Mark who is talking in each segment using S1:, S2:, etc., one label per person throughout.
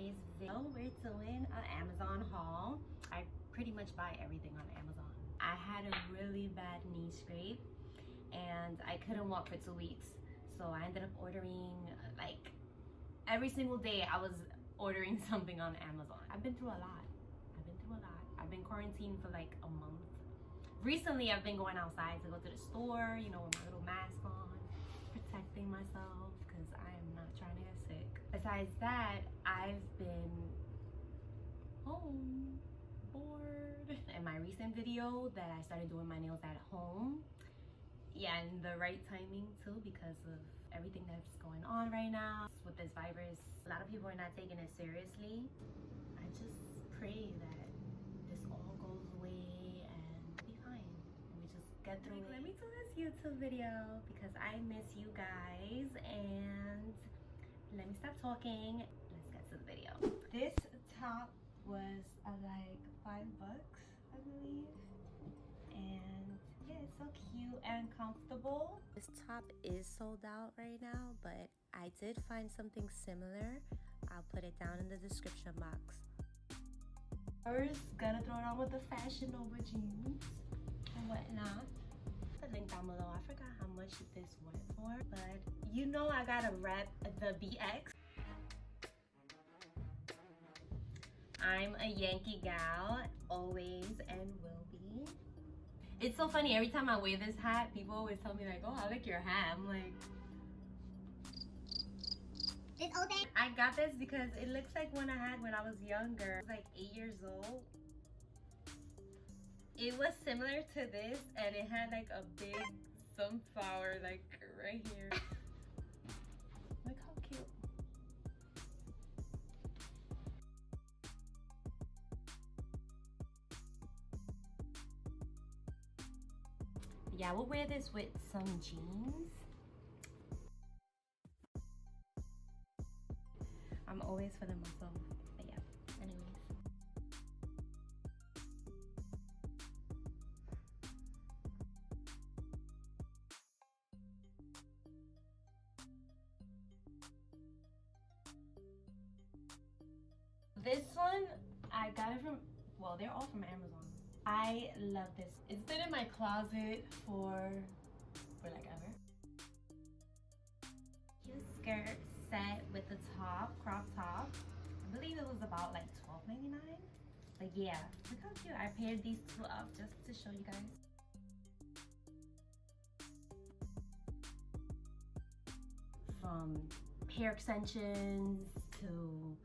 S1: today's video we're doing an Amazon haul. I pretty much buy everything on Amazon. I had a really bad knee scrape and I couldn't walk for 2 weeks, so I ended up ordering like every single day. I was ordering something on Amazon. I've been through a lot. I've been quarantined for like a month. Recently I've been going outside to go to the store, you know, with my little mask on, protecting myself because I am not trying to get sick. Besides that, I've been home, bored. In my recent video that I started doing my nails at home, yeah, and the right timing too, because of everything that's going on right now with this virus. A lot of people are not taking it seriously. I just pray that this all goes away and be fine and we just get through it. Let me do this YouTube video because I miss you guys, and let me stop talking. Let's get to the video. This top was like $5, I believe, and yeah, it's so cute and comfortable. This top is sold out right now, but I did find something similar. I'll put it down in the description box. First, gotta throw it on with the Fashion Nova jeans and whatnot. The link down below. I forgot how much this went for, but you know I gotta rep the BX. I'm a Yankee gal, always and will be. It's so funny, every time I wear this hat, people always tell me like, oh, I like your hat. I'm like,
S2: This old thing?
S1: I got this because it looks like one I had when I was younger. I was like 8 years old. It was similar to this and it had like a big sunflower like right here. Look how cute. Yeah, we'll wear this with some jeans. I'm always feeling myself, but yeah, anyways. This one, I got it from, well, they're all from Amazon. I love this. It's been in my closet for like ever. Cute skirt set with the top, crop top. I believe it was about like $12.99. But yeah, look how cute. I paired these two up just to show you guys. From hair extensions to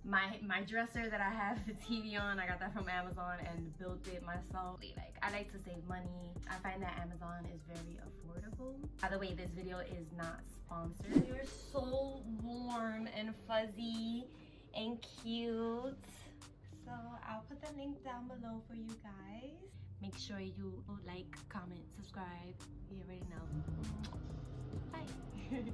S1: my dresser that I have the TV on, I got that from Amazon and built it myself. Like, I like to save money. I find that Amazon is very affordable. By the way, this video is not sponsored. They're so warm and fuzzy and cute. So I'll put the link down below for you guys. Make sure you like, comment, subscribe. You already know. Bye.